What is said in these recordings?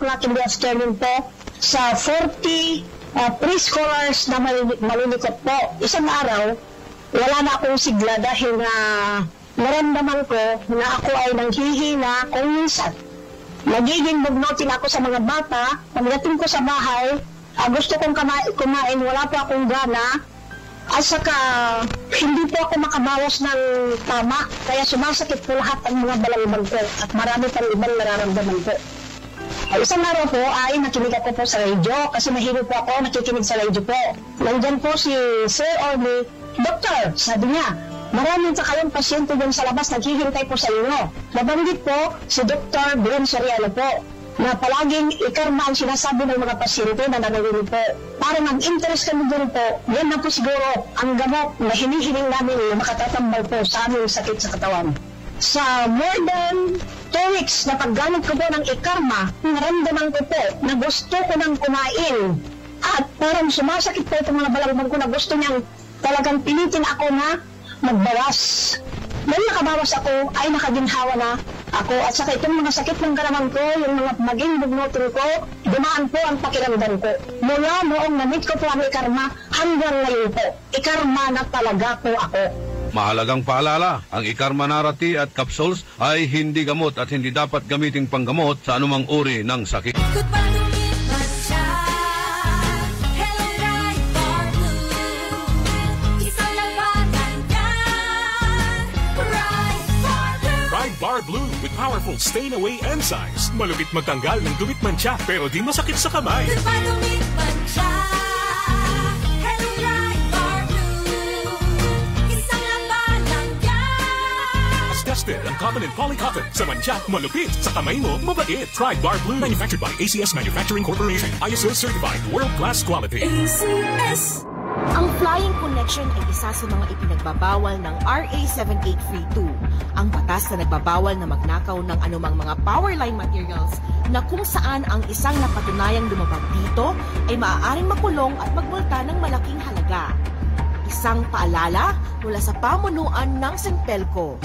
o'clock in the afternoon po sa 40 pre-scholars na malilikot po. Isang araw, wala na akong sigla dahil na naramdaman ko na ako ay nanghihina kung minsan. Nagiging bugnutin ako sa mga bata. Pagdating ko sa bahay, gusto kong kumain, wala pa akong gana. At saka, hindi po ako makabawas ng tama. Kaya sumasakit po lahat ang mga balangban ko. At marami pang ibang nararamdaman ko. Isang araw po ay nakinig ako po sa radyo. Kasi mahilig po ako nakikinig sa radyo po. Nandyan po si Sir Orly. Doktor, sabi niya, maraming kayong pasyente dyan sa labas naghihintay po sa inyo. Nabanggit po si Dr. Glenn Soriano po na palaging ikarma ang sinasabi ng mga pasyente na nananginig po. Para mag-interest kami doon po, yan na po siguro ang gamot na hinihiling namin na makatatambal po sa aming sakit sa katawan. Sa more than 2 weeks na paggamit ko po ng ikarma, naramdaman ko po na gusto ko nang kumain. At parang sumasakit po itong mga balangban ko na gusto niyang talagang pilitin ako na magbawas. Nung nakabawas ako, ay nakaginhawa na ako. At saka itong mga sakit ng karamang ko, yung mga maging bugnutin ko, dumaan po ang pakiramdam ko. Mula noong namit ko po ang ikarma, hanggang ngayon po, ikarma na talaga po ako. Mahalagang paalala, ang Ikarma Narati at capsules ay hindi gamot at hindi dapat gamiting panggamot sa anumang uri ng sakit. Bar Blue with powerful stain-away enzymes. Malupit magtanggal ng dumit mancha pero di masakit sa kamay. Dumit mancha. Hello Right Bar Blue. Isang laban lang yan. As tested ang cotton and polycotton. Sa mancha, malupit. Sa kamay mo, mabait. Try Bar Blue. Manufactured by ACS Manufacturing Corporation. ISO certified. World-class quality. ACS. Ang flying connection ay isa sa mga ipinagbabawal ng RA 7832, ang batas na nagbabawal na magnakaw ng anumang mga power line materials na kung saan ang isang napatunayang lumabag dito ay maaaring makulong at magmulta ng malaking halaga. Isang paalala mula sa pamunuan ng Sintelco.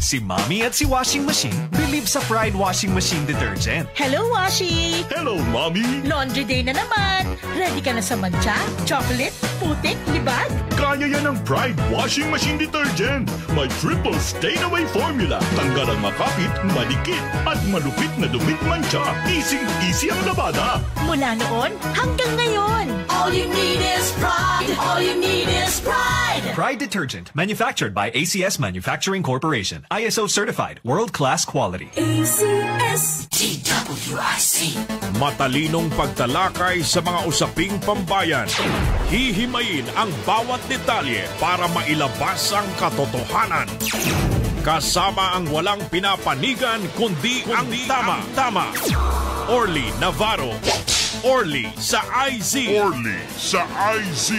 Si Mommy at si Washing Machine believe sa Pride Washing Machine Detergent. Hello, Washi! Hello, Mommy! Laundry day na naman! Ready ka na sa mancha, chocolate, putik, libag? Kaya yan ang Pride Washing Machine Detergent. May triple stain-away formula. Tanggal ang makapit, malikit, at malupit na dumit mancha. Easy ang labada. Mula noon hanggang ngayon. All you need is pride. All you need is pride. Pride Detergent, manufactured by ACS Manufacturing Corporation. ISO certified, world-class quality. ACS. DWIC. Matalinong pagtalakay sa mga usaping pambayan. Hihimayin ang bawat detalye para mailabas ang katotohanan. Kasama ang walang pinapanigan kundi ang tama. Orly Navarro. Orly sa IZ. Orly sa IZ.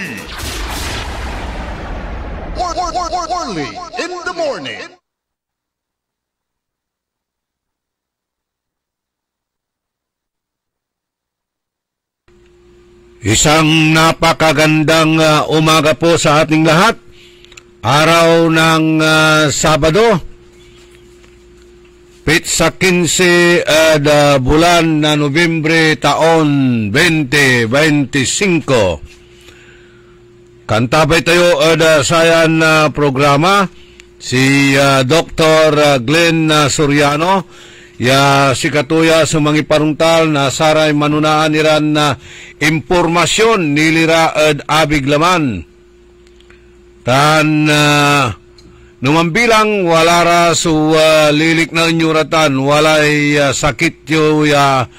Orly in the morning. Isang napakagandang umaga po sa ating lahat. Araw ng Sabado, sa 15 bulan na Nobyembre taon 2025. Kantabay tayo sayan programa si Dr. Glenn Soriano. Ya si katuya sa mga parungtal na saray manunaan niran na impormasyon nilira abiglaman. Tan numambilang wala ra su lilik na inyuratan, walay sakit yo ya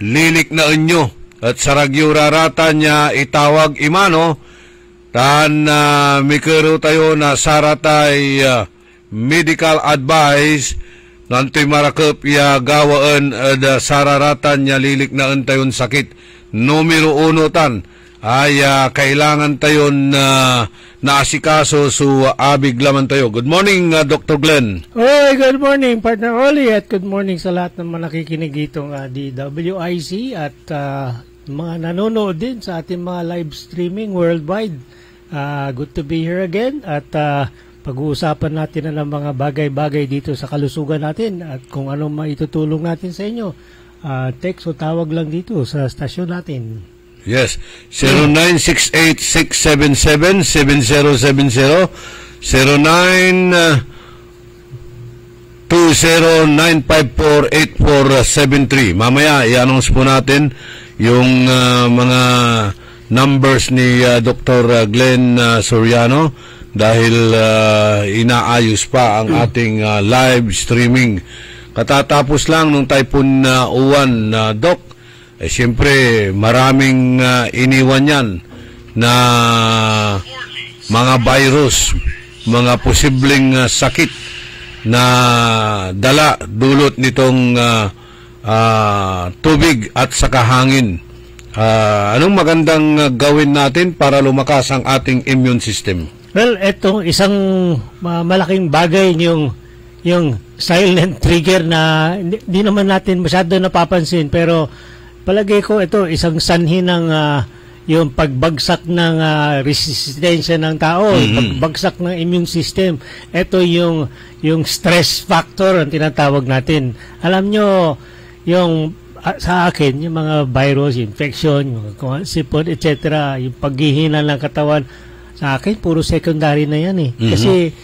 lilik na inyo at saragyo raratan niya itawag imano. Tan mikero tayo na saratay medical advice nantoy marakop ya gawaan sararatan niya lilik na antayon sakit. Numero 1 tan ay kailangan tayo naasikaso su abiglaman tayo. Good morning, Dr. Glenn. Oy, good morning, Partner Oli, at good morning sa lahat ng mga nakikinig ditong DWIC at mga nanonood din sa ating mga live streaming worldwide. Good to be here again at pag-uusapan natin na ng mga bagay-bagay dito sa kalusugan natin at kung anong maitutulong natin sa inyo. Text o tawag lang dito sa stasyon natin. Yes, 0968-677-7070, 0920-954-8473. Mamaya, i-announce po natin yung mga numbers ni Dr. Glenn Soriano dahil inaayos pa ang ating live streaming. Katatapos lang nung Typhoon Uwan, Doc. Siyempre, maraming iniwan yan na mga virus, mga posibleng sakit na dulot nitong tubig at saka hangin. Anong magandang gawin natin para lumakas ang ating immune system? Well, itong isang malaking bagay yung silent trigger na hindi naman natin masyado napapansin, pero palagay ko ito isang sanhi ng yung pagbagsak ng resistensya ng tao, pagbagsak ng immune system. Ito yung stress factor ang tinatawag natin. Alam nyo, yung sa akin, yung mga virus, infection, yung sipon, etc., yung paghihina ng katawan, sa akin, puro secondary na yan eh. Kasi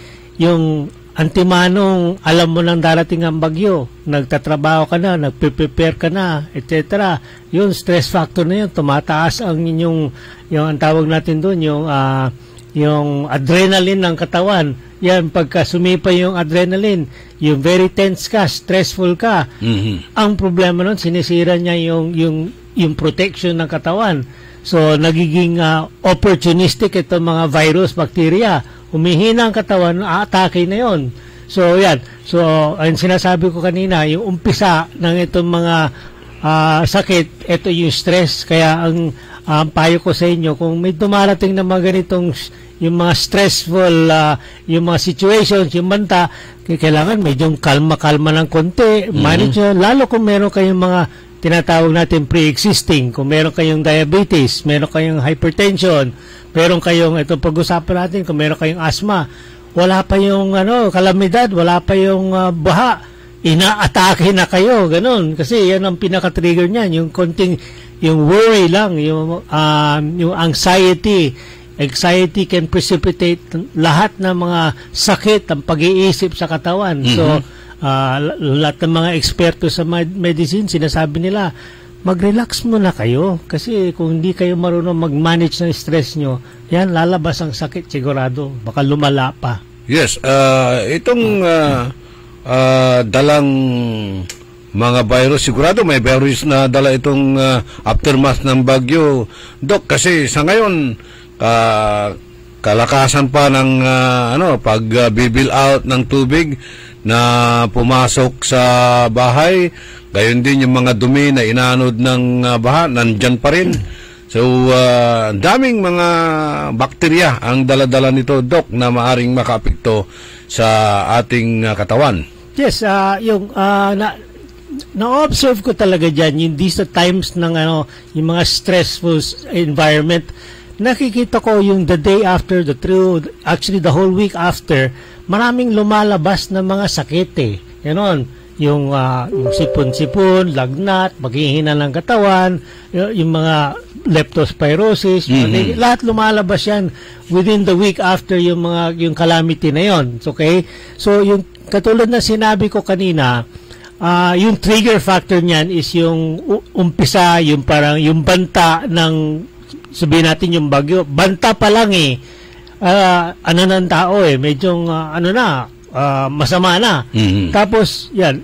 yung antimanong alam mo nang darating ang bagyo, nagtatrabaho ka na, nagpe-prepare ka na, etc. Yung stress factor na yun, tumataas ang yung ang tawag natin doon, yung adrenaline ng katawan. Yan, pagka sumipa yung adrenaline, yung very tense ka, stressful ka, ang problema nun, sinisira niya yung protection ng katawan. So, nagiging opportunistic itong mga virus, bacteria. Humihina ang katawan, aatake na yon. So, yan. So, ang sinasabi ko kanina, yung umpisa ng itong mga sakit, ito yung stress. Kaya ang payo ko sa inyo, kung may dumarating na mga ganitong, yung mga stressful, yung mga situations, yung banta, kailangan medyo kalma-kalma ng konti, manage, lalo kung meron kayong mga tinatawag natin pre-existing, kung meron kayong diabetes, meron kayong hypertension, meron kayong, ito pag-usapan natin, kung meron kayong asthma, wala pa yung kalamidad, wala pa yung baha, inaatake na kayo, ganun. Kasi yan ang pinaka-trigger niyan, yung konting, yung worry lang, yung anxiety. Anxiety can precipitate lahat ng mga sakit, ang pag-iisip sa katawan. So, lahat ng mga eksperto sa medicine, sinasabi nila, mag-relax muna kayo. Kasi kung hindi kayo marunong mag-manage ng stress nyo, yan, lalabas ang sakit sigurado. Baka lumala pa. Yes, itong dalang mga virus, sigurado may virus na dala itong aftermath ng bagyo. Dok, kasi sa ngayon, kalakasan pa ng pag-bibil out ng tubig na pumasok sa bahay, gayon din yung mga dumi na inanod ng baha, nandyan pa rin. So, daming mga bakterya ang dala-dala nito, Doc, na maaring makaapekto sa ating katawan. Yes, na-observe ko talaga dyan, yung these times ng yung mga stressful environment, nakikita ko yung the day after, actually the whole week after, maraming lumalabas na mga sakit eh. Ganon. Yung sipon-sipon, lagnat, paghihina ng katawan, yung mga leptospirosis, lahat lumalabas yan within the week after yung calamity na yon. Okay? So, yung katulad na sinabi ko kanina, yung trigger factor niyan is yung umpisa, yung parang yung banta ng, sabihin natin yung bagyo, banta pa lang eh. Ng tao eh, medyo masama na. Tapos, yan,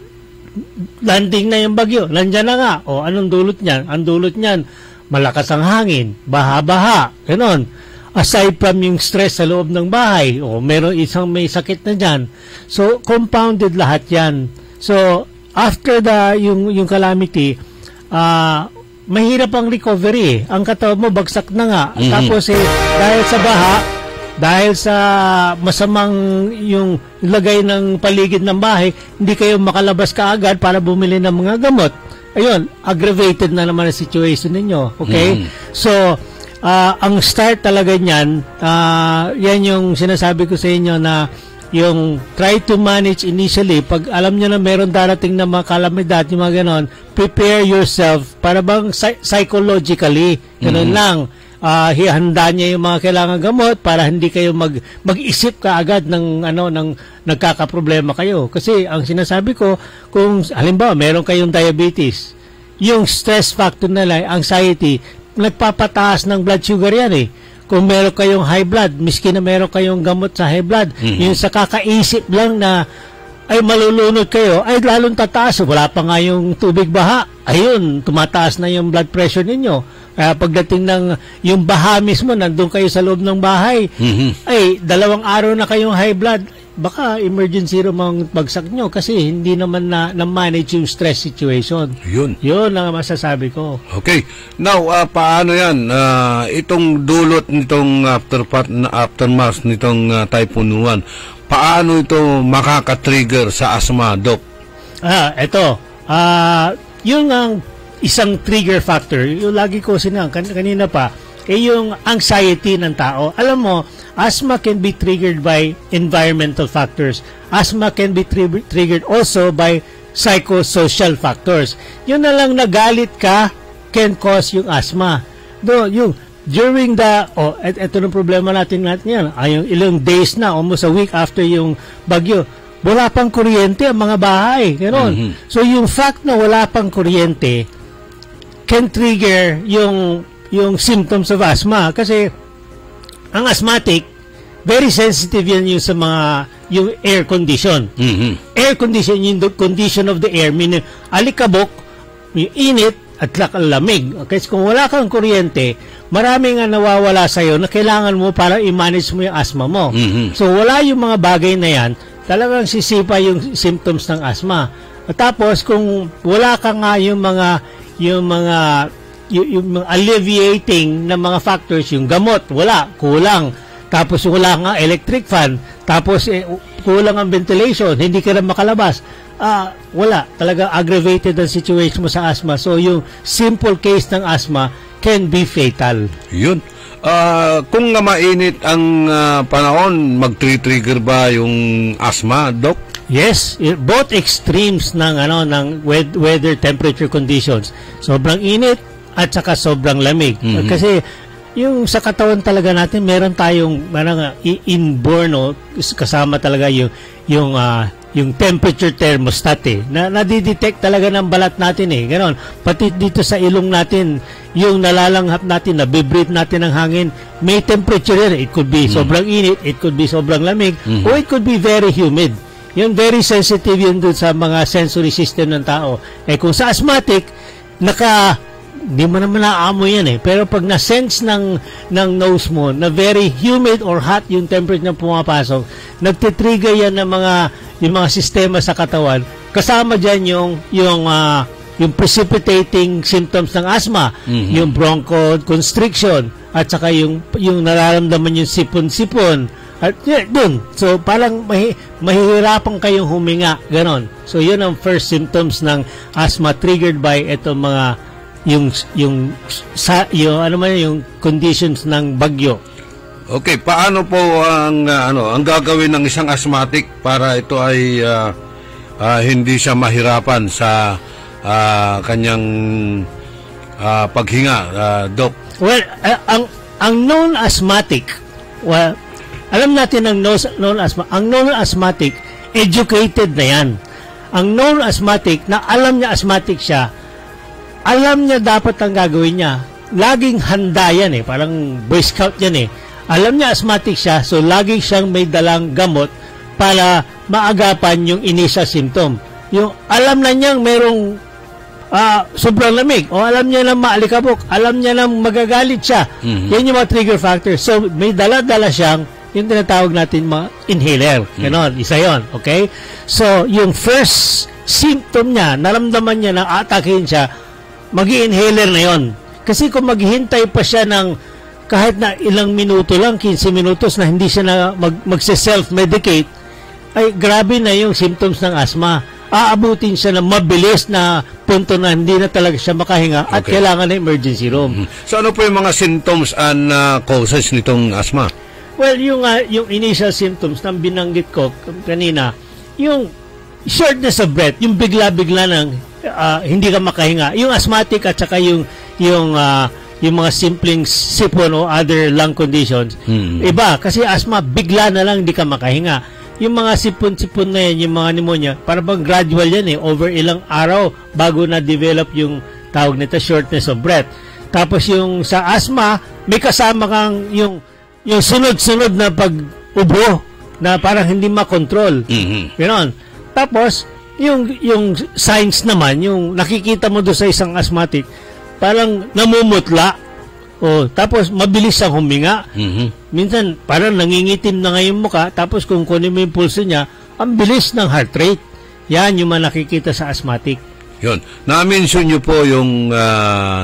landing na yung bagyo, nandyan na nga. O, anong dulot niyan? Ang dulot niyan, malakas ang hangin, baha-baha, gano'n. Aside from yung stress sa loob ng bahay, o meron may sakit na dyan. So, compounded lahat yan. So, after yung calamity, mahirap ang recovery. Ang katawan mo, bagsak na nga. Tapos, dahil sa baha, dahil sa masamang yung lagay ng paligid ng bahay, hindi kayo makalabas kaagad para bumili ng mga gamot. Ayun, aggravated na naman ang situation ninyo. Okay? So, ang start talaga niyan, yan yung sinasabi ko sa inyo na yung try to manage initially, pag alam nyo na meron darating na mga kalamidad, yung mga ganon, prepare yourself para bang psychologically, ganon lang. Hihanda niya yung mga kailangan gamot para hindi kayo mag-isip ka agad ng nagkakaproblema kayo. Kasi ang sinasabi ko, kung halimbawa meron kayong diabetes, yung stress factor nila, anxiety, nagpapataas ng blood sugar yan eh. Kung meron kayong high blood, miski na meron kayong gamot sa high blood, yung sa kakaisip lang na ay malulunod kayo, ay lalong tataas. Wala pa nga yung tubig baha. Ayun, tumataas na yung blood pressure ninyo. Kaya pagdating ng yung baha mismo, nandun kayo sa loob ng bahay, ay 2 araw na kayong high blood, baka emergency room ang bagsak nyo kasi hindi naman na-manage yung stress situation. Yun ang masasabi ko. Okay. Now, paano yan? Itong dulot nitong aftermath nitong Typhoon 1, paano ito makaka-trigger sa asthma, Doc? Ito. Yung ang isang trigger factor, yung lagi ko kanina pa, yung anxiety ng tao. Alam mo, asthma can be triggered by environmental factors. Asthma can be triggered also by psychosocial factors. Yun na lang nagalit ka can cause yung asthma. During ito ng problema natin yan. Yung ilang days na, almost a week after yung bagyo, wala pang kuryente ang mga bahay. Ganon. So yung fact na wala pang kuryente can trigger yung symptoms of asthma kasi ang asthmatic very sensitive yan yung sa yung air condition. Air condition, yung condition of the air, meaning alikabok, yung init at lamig. Okay, so kung wala kang kuryente, marami nga nawawala sa'yo na kailangan mo para i-manage mo yung asthma mo. So wala yung mga bagay na yan, talagang sisipa yung symptoms ng asthma. At tapos kung wala ka nga yung mga alleviating na mga factors, yung gamot, kulang. Tapos wala nga electric fan, tapos kulang ang ventilation, hindi ka na makalabas. Wala. Talaga aggravated ang situation mo sa asthma. So yung simple case ng asthma can be fatal. Yun. Kung nga mainit ang panahon, mag-trigger ba yung asthma, Doc? Yes, both extremes ng weather temperature conditions. Sobrang init at saka sobrang lamig. Kasi yung sa katawan talaga natin, meron tayong inborn, kasama talaga yung temperature thermostat na nadidetect talaga ng balat natin ganon. Pati dito sa ilong natin, yung nalalanghap natin, nabibreathe natin ng hangin, may temperature yan. It could be sobrang init, it could be sobrang lamig, or it could be very humid. Yun, very sensitive yun dun sa mga sensory system ng tao. Kung sa asthmatic, di mo naman naamoy yan pero pag na-sense ng nose mo na very humid or hot yung temperature na pumapasok, nagtitrigger yan ng yung mga sistema sa katawan. Kasama dyan yung precipitating symptoms ng asthma, yung bronchoconstriction, at saka yung nararamdaman yung sipon-sipon. At dun, so parang mahihirapan kayong huminga, ganon. So yun ang first symptoms ng asthma triggered by itong mga yung conditions ng bagyo. Okay, paano po ang gagawin ng isang asthmatic para ito ay hindi siya mahirapan sa kanyang paghinga, Doc? Well, ang non-asthmatic, alam natin ang non-asthmatic, educated na yan. Ang non-asthmatic, na alam niya asthmatic siya, alam niya dapat ang gagawin niya. Laging handa yan parang Boy Scout yan Alam niya asthmatic siya, so laging siyang may dalang gamot para maagapan yung initial symptom. Yung alam na niyang merong sobrang lamig, o alam niya na maalikabok, alam niya na magagalit siya. Yan yung mga trigger factors. So may dala-dala siyang yung tinatawag natin mga inhaler. Ganon, isa yon. Okay? So yung first symptom niya, naramdaman niya na atakin siya, mag-inhaler na yon. Kasi kung maghihintay pa siya ng kahit na ilang minuto lang, 15 minutos na hindi siya na magse-self-medicate, ay grabe na yung symptoms ng asthma. aabutin siya ng mabilis na punto na hindi na talaga siya makahinga at kailangan ng emergency room. So ano po yung mga symptoms and causes nitong asthma? Well, yung initial symptoms na binanggit ko kanina, yung shortness of breath, yung bigla-bigla nang hindi ka makahinga. Yung asthmatic at saka yung mga simpleng sipon o other lung conditions, iba. Kasi asthma, bigla na lang hindi ka makahinga. Yung mga sipon-sipon na yan, yung mga pneumonia, para bang gradual yan over ilang araw bago na-develop yung tawag nito, shortness of breath. Tapos yung sa asthma, may kasama kang yung sunod-sunod na pag-ubo na parang hindi makontrol. Ganon. Tapos, yung signs naman, yung nakikita mo doon sa isang asthmatic, parang namumutla. Tapos mabilis ang huminga. Minsan parang nangingitim na ngayon mukha, tapos kung kunin mo yung pulso niya, ang bilis ng heart rate. Yan yung nakikita sa asthmatic. Yun. Na-mention nyo po yung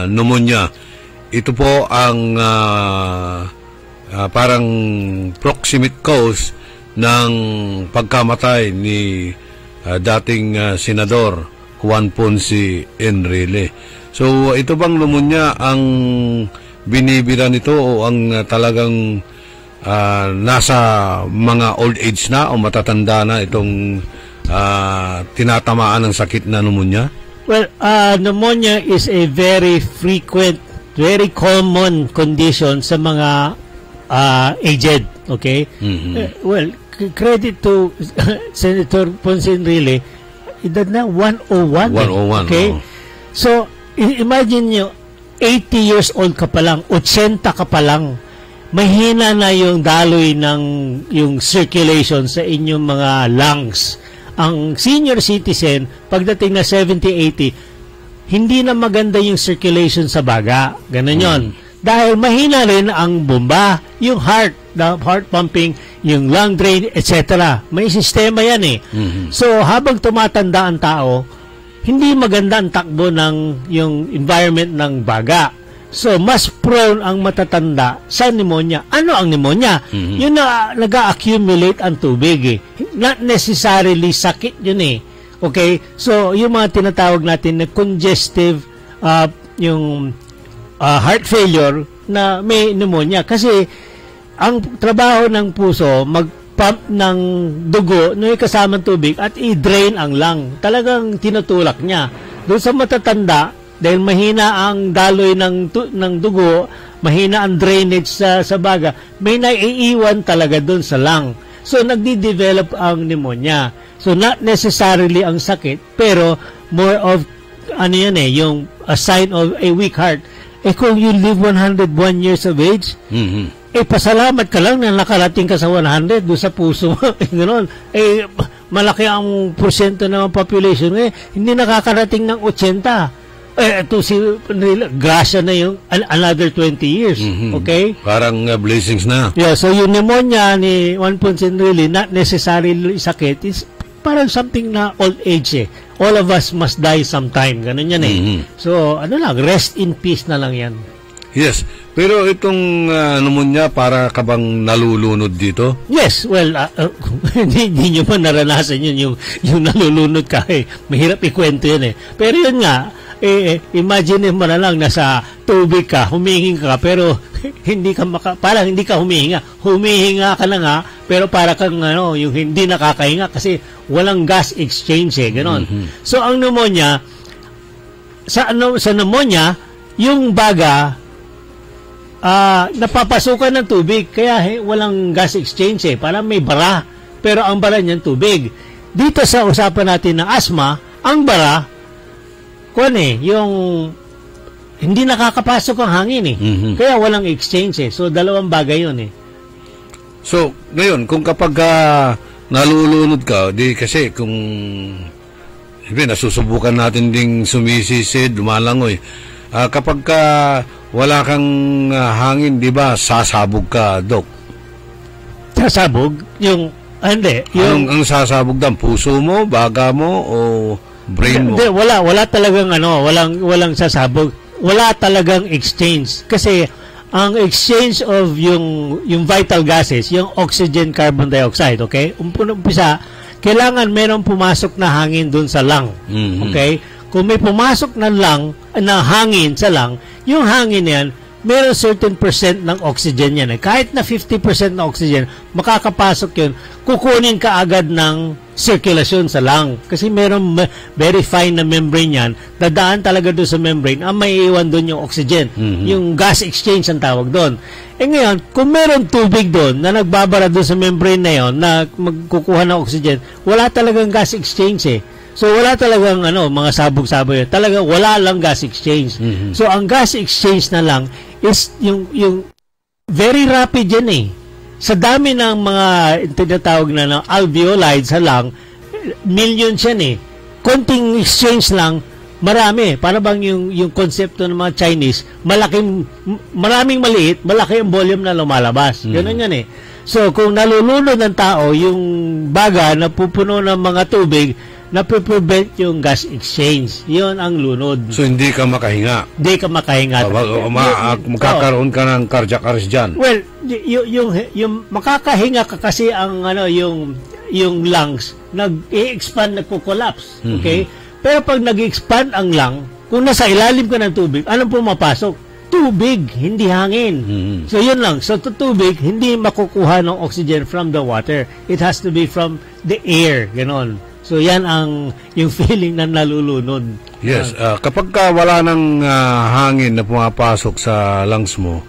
pneumonia. Ito po ang parang proximate cause ng pagkamatay ni dating senador Juan Ponce Enrile. So ito bang pneumonia ang binibira nito o ang talagang nasa mga old age na o matatanda na itong tinatamaan ng sakit na pneumonia? Well, pneumonia is a very frequent, very common condition sa mga aged, okay? Well, credit to Senator Ponce Enrile, edad na 101. 101, okay? So, imagine nyo, 80 years old ka pa lang, 80 ka pa lang, mahina na yung daloy ng yung circulation sa inyong mga lungs. Ang senior citizen, pagdating na 70-80, hindi na maganda yung circulation sa baga. Ganun yun. Dahil mahina rin ang bomba, yung heart, the heart pumping, yung lung drain, etc. May sistema yan eh. So, habang tumatanda ang tao, hindi maganda ang takbo ng yung environment ng baga. So, mas prone ang matatanda sa pneumonia. Ano ang pneumonia? Yun na nag-accumulate ang tubig eh. Not necessarily sakit yun eh. Okay? So, yung mga tinatawag natin na congestive yung heart failure na may pneumonia. Kasi, ang trabaho ng puso, pump ng dugo na kasamang tubig at i-drain ang lung. Talagang tinutulak niya. Doon sa matatanda, dahil mahina ang daloy ng dugo, mahina ang drainage sa baga, may naiiwan talaga doon sa lung. So, nagdi-develop ang pneumonia. So, not necessarily ang sakit, pero more of, yung a sign of a weak heart. Kung you live 101 years of age, pasalamat ka lang na nakarating ka sa 100 doon sa puso mo. Ganoon. Malaki ang porsyento ng population. Hindi nakakarating ng 80. Ito grasya na yung another 20 years. Okay? Parang blessings na. Yeah, so yung pneumonia ni Juan Ponce Enrile, not necessarily sakit, is parang something na old age eh. All of us must die sometime. Ganun yan eh. So, rest in peace na lang yan. Yes. Pero itong pneumonia, para ka bang nalulunod dito? Yes. Well, hindi nyo pa naranasan yun, yung nalulunod ka eh. Mahirap ikwento yun eh. Pero yun nga, imagine mo na lang, nasa tubig ka, humihing ka, pero parang hindi ka humihinga. Humihinga ka na nga, pero para kang yung hindi nakakahinga kasi walang gas exchange eh. Ganon. So, ang pneumonia, sa pneumonia, yung baga, napapasukan ng tubig, kaya walang gas exchange eh. Parang may bara, pero ang bara niyan tubig. Dito sa usapan natin ng asthma, ang bara, yung hindi nakakapasok ang hangin eh. Kaya walang exchange eh. So, dalawang bagay yun eh. So, ngayon, kung kapag nalulunod ka, di kasi kung nasusubukan natin ding sumisid, lumalangoy, kapag wala kang hangin, di ba, sasabog ka, Dok? Sasabog? Hindi. Ang sasabog daw? Puso mo, baga mo, o brain mo? Hindi, wala talagang walang sasabog. Wala talagang exchange. Kasi, ang exchange of yung vital gases, yung oxygen, carbon dioxide, okay? Umpisa, kailangan merong pumasok na hangin doon sa lung. Okay? Kung may pumasok na hangin sa lung, yung hangin yan, meron certain percent ng oxygen yan. Kahit na 50% ng oxygen, makakapasok yun, kukunin ka agad ng circulation sa lung. Kasi meron very fine na membrane yan, dadaan talaga doon sa membrane, may iwan doon yung oxygen. Yung gas exchange ang tawag doon. Ngayon, kung meron tubig doon na nagbabara doon sa membrane na yon na magkukuha ng oxygen, wala talagang gas exchange So, wala talagang mga sabog-sabog. Talaga, wala lang gas exchange. So, ang gas exchange na lang is yung very rapid yan Sa dami ng mga tinatawag na alveoli sa lung, millions yan Konting exchange lang, marami. Para bang yung konsepto ng mga Chinese, maraming maliit, malaki ang volume na lumalabas. Ganun yan So, kung nalulunod ng tao, yung baga na pupuno ng mga tubig, na-prevent yung gas exchange. Yun ang lunod. So, hindi ka makahinga? Hindi ka makahinga. Magkakaroon ka ng cardiac arrest dyan? Well, yung makakahinga ka kasi ang yung lungs, nag-i-expand, nagko-collapse. Okay? Pero pag nag-expand ang lung, kung nasa ilalim ka ng tubig, anong pumapasok? Tubig, hindi hangin. So, yun lang. So, tubig, hindi makukuha ng oxygen from the water. It has to be from the air. Ganon. So, yan yung feeling na nalulunod. Yes. Kapag wala ng hangin na pumapasok sa lungs mo,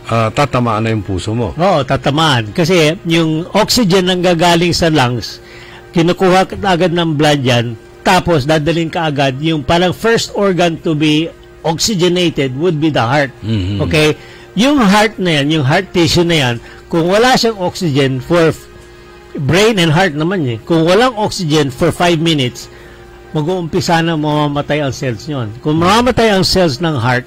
tatamaan na yung puso mo. Oo, tatamaan. Kasi yung oxygen na gagaling sa lungs, kinukuha ka agad ng blood yan, tapos dadalhin ka agad, yung parang first organ to be oxygenated would be the heart. Okay? Yung heart na yan, yung heart tissue na yan, kung wala siyang oxygen for brain and heart naman kung walang oxygen for 5 minutes, mag-uumpisa na mamamatay ang cells nyon. Kung mamamatay ang cells ng heart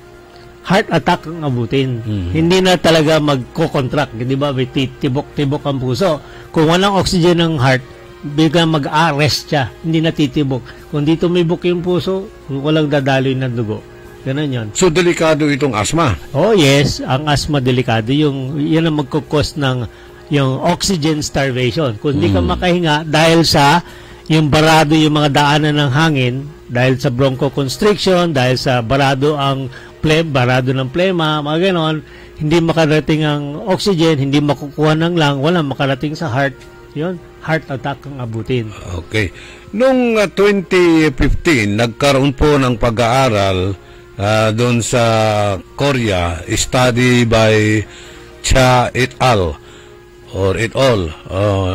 attack ang abutin. Hindi na talaga magko-contract. Di ba? May tibok-tibok ang puso. Kung walang oxygen ng heart, biglang mag-arrest siya. Hindi na titibok. Kung di tumibok yung puso, walang dadaloy ng dugo. Ganun yun. So, delikado itong asthma? Oh, yes. Ang asthma delikado. Yan ang magkukos ng yung oxygen starvation. Kung hindi ka makahinga dahil sa yung barado yung mga daanan ng hangin, dahil sa bronchoconstriction, dahil sa barado ng plema, mga ganon, hindi makarating ang oxygen, hindi makukuha ng lung, wala makarating sa heart. Yun, heart attack ang abutin. Okay. Noong 2015, nagkaroon po ng pag-aaral doon sa Korea, study by Cha et al. Or it all.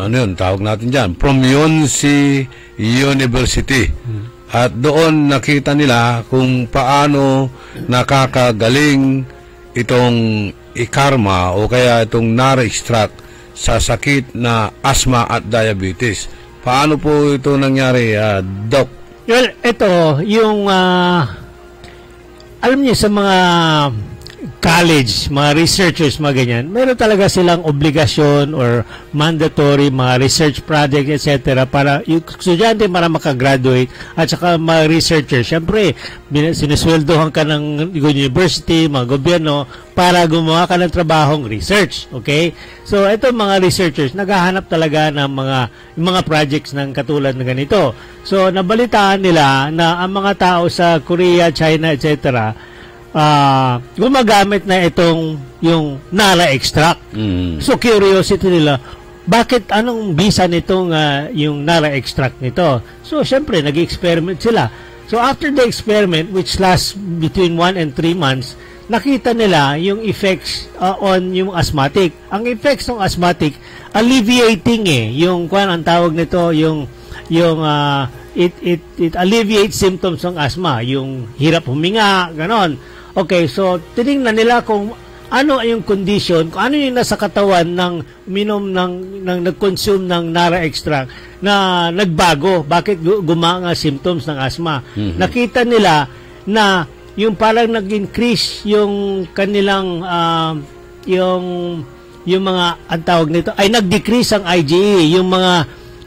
Ano yun, tawag natin dyan. From Yonsei University. At doon nakita nila kung paano nakakagaling itong ikarma o kaya itong nara extract sa sakit na asthma at diabetes. Paano po ito nangyari, Doc? Well, ito, yung alam niyo sa mga college, mga researchers, mga ganyan, meron talaga silang obligasyon or mandatory mga research project, etc. para yung estudyante para makagraduate at saka mga researchers. Siyempre, sinusweldohan ka ng university, mga gobyerno, para gumawa ka ng trabahong research. Okay? So, ito mga researchers, naghahanap talaga ng mga projects ng katulad ng ganito. So, nabalitaan nila na ang mga tao sa Korea, China, etc., gumagamit na itong yung nara extract. So curiosity nila, bakit anong bisa nitong yung nara extract nito? So syempre nag-experiment sila. So after the experiment, which lasts between 1 and 3 months, nakita nila yung effects on yung asthmatic. Ang effects ng asthmatic, alleviating yung ang tawag nito, it alleviates symptoms ng asthma, yung hirap huminga, ganon. Okay, so tinignan nila kung ano yung condition, kung ano yung nasa katawan ng minom ng nag-consume ng nara extract na nagbago, bakit gumanga symptoms ng asthma. Nakita nila na yung parang nag-increase yung kanilang yung mga ang tawag nito ay nag-decrease ang IgE,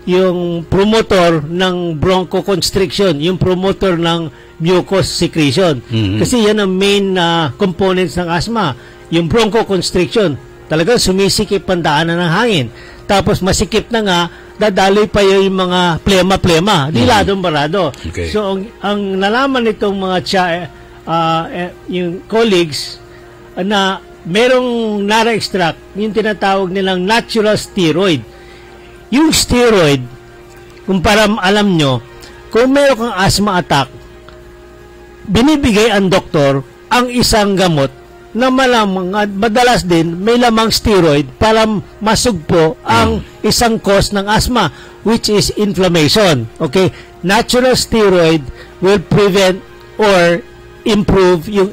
yung promoter ng bronchoconstriction, yung promoter ng mucus secretion. Kasi yan ang main components ng asthma. Yung bronchoconstriction, talagang sumisikip ang daanan ng hangin. tapos masikip na nga, dadaloy pa yung mga plema-plema, diladong barado. Okay. So, ang nalaman nitong mga yung colleagues na merong NARA extract, yung tinatawag nilang natural steroid. Yung steroid, kung para alam nyo, kung meron kang asthma attack, binibigay ang doktor ang isang gamot na malamang at madalas din may lamang steroid para masugpo ang isang cause ng asthma, which is inflammation. Okay? Natural steroid will prevent or improve yung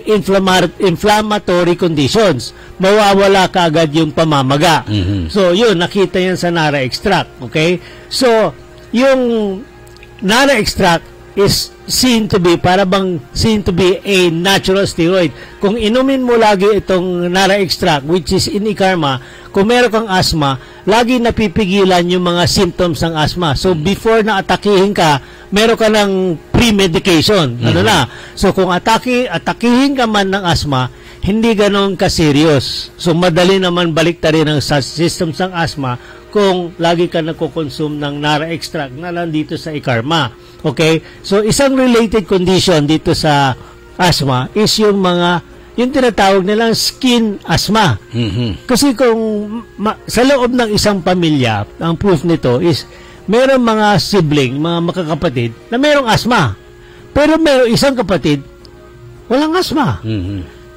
inflammatory conditions. Mawawala kaagad yung pamamaga. So, yun, nakita yan sa NARA extract. Okay? So, yung NARA extract is seen to be a natural steroid. Kung inumin mo lagi itong NARA extract, which is in Ikarma, kung meron kang asthma, lagi napipigilan yung mga symptoms ng asthma. So, before na atakihin ka, meron ka ng pre-medication. Ano na? So, kung atakihin ka man ng asthma, hindi ganon ka-serious. So, madali naman baliktarin ang systems ng asthma kung lagi ka nagko-consume ng NARA extract na nandito sa Ikarma. Okay? So, isang related condition dito sa asthma is yung tinatawag nilang skin asthma. Kasi kung sa loob ng isang pamilya, ang proof nito is merong mga sibling, mga makakapatid na merong asthma. Pero merong isang kapatid walang asthma.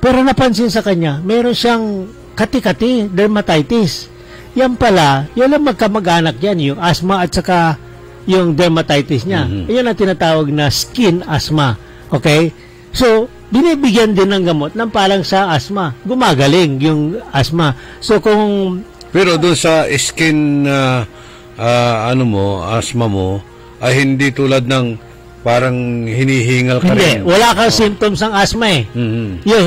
Pero napansin sa kanya, meron siyang kati-kati, dermatitis. Yan pala, yan ang magkamag-anak yan, yung asthma at saka yung dermatitis niya. Yan ang tinatawag na skin asthma. Okay? So, binibigyan din ng gamot ng parang sa asthma. Gumagaling yung asthma. So, pero doon sa skin, asthma mo, ay hindi tulad ng parang hinihingal ka rin. Hindi, wala kang symptoms ng asthma eh. Yung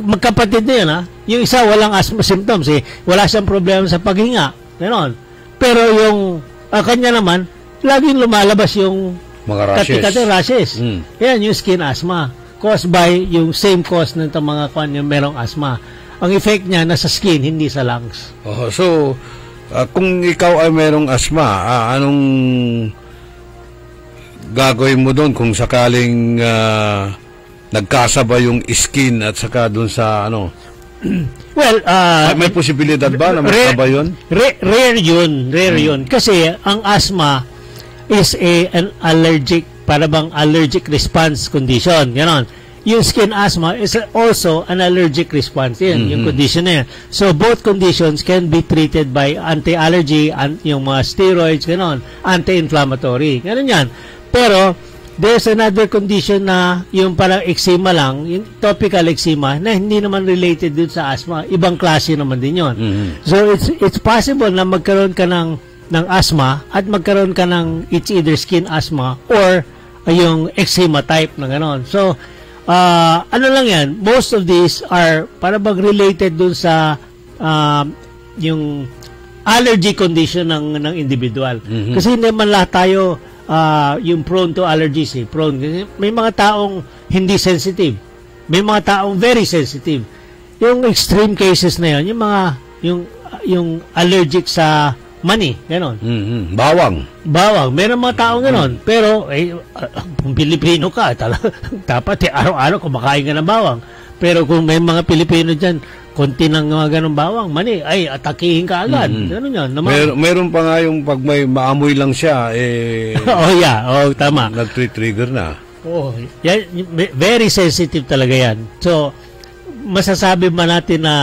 magkapatid na yun, ha? Yung isa walang asthma symptoms eh. Wala siyang problema sa paghinga. Ganon. Pero yung kanya naman, laging lumalabas yung mga kati-kati rashes. Yan, yung skin asthma. Caused by yung same cause ng mga yung merong asthma. Ang effect niya nasa skin, hindi sa lungs. So, kung ikaw ay merong asthma, anong gagawin mo doon kung sakaling nagkasabay yung skin at saka doon sa Well, may posibilidad ba na magkasabay yun? Rare yun. Kasi ang asthma is an allergic, para bang allergic response condition. Ganon. Yung skin asthma is also an allergic response. Yan, yung condition na yan. So, both conditions can be treated by anti-allergy, yung mga steroids, ganon, anti-inflammatory. Ganon yan. Pero, there's another condition na yung parang eczema lang, yung topical eczema, na hindi naman related dun sa asthma. Ibang klase naman din yun. So, it's possible na magkaroon ka ng asthma at magkaroon ka ng it's either skin asthma or yung eczema type na gano'n. So, ano lang yan, most of these are parang related dun sa yung allergy condition ng individual. Kasi hindi man lahat tayo yung prone to allergies prone. May mga taong hindi sensitive. May mga taong very sensitive. Yung extreme cases na yun, yung allergic sa mani, gano'n. Bawang. Meron mga taong gano'n. Pero, kung Pilipino ka, dapat araw-araw kumakain ka ng bawang. Pero kung may mga Pilipino dyan, konti ng mga ganong bawang, mani, ay, atakihin ka agad. Gano'n yan. Meron pa nga yung pag may maamoy lang siya, tama. Nag-trigger na. Yan, very sensitive talaga yan. So, masasabi ba natin na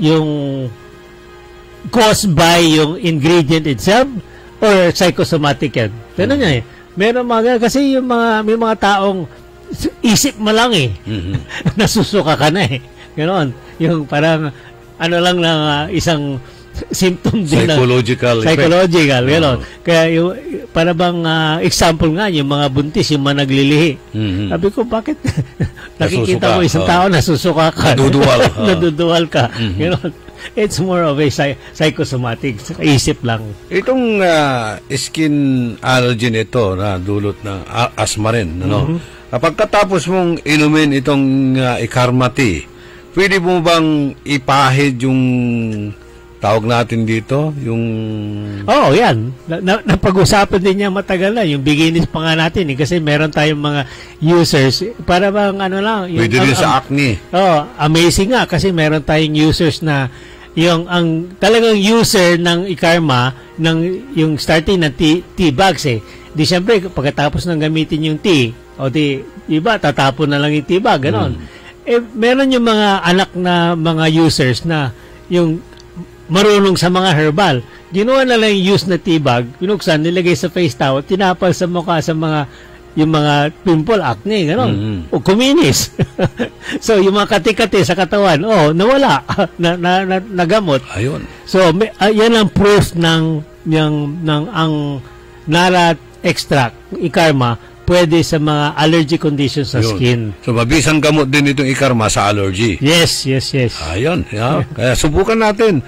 yung caused by yung ingredient itself or psychosomatic yan? Gano'n yan eh. Meron kasi may mga taong isip mo lang nasusuka ka na eh. Ganon. Yung parang lang na isang symptom din psychological ganon. Kaya yung para bang example nga yung mga buntis, yung mga naglilihi. Sabi ko, bakit nakikita mo isang tao nasusuka ka, naduduwal ka. Ganon. It's more of a psychosomatic, isip lang. Itong skin allergy nito na dulot ng asthma rin, pagkatapos mong inumin itong Ikarma tea, pwede mo bang ipahid yung tawag natin dito, yung... Oo, yan. Napag-usapan din niya matagal na. Yung beginnings pa nga natin kasi meron tayong mga users. Para bang ano lang. Yung, pwede rin sa acne. Amazing nga kasi meron tayong users na ang talagang user ng ikarma yung starting ng tea bags Di syempre, pagkatapos ng gamitin yung tea, iba, tatapon na lang yung tea bag, ganon. Meron yung mga anak na mga users na yung marunong sa mga herbal. Ginawa na lang yung use na tea bag, pinuksan, nilagay sa face towel, tinapal sa mukha sa yung mga pimple, acne, gano'n. O kuminis. So, yung mga kati-kati sa katawan, nawala. Nagamot. Ayun. So, yan ang proof ng ang Nara extract, ikarma, pwede sa mga allergy conditions sa skin. So, mabisang gamot din itong ikarma sa allergy. Yes. Ayun. Kaya subukan natin.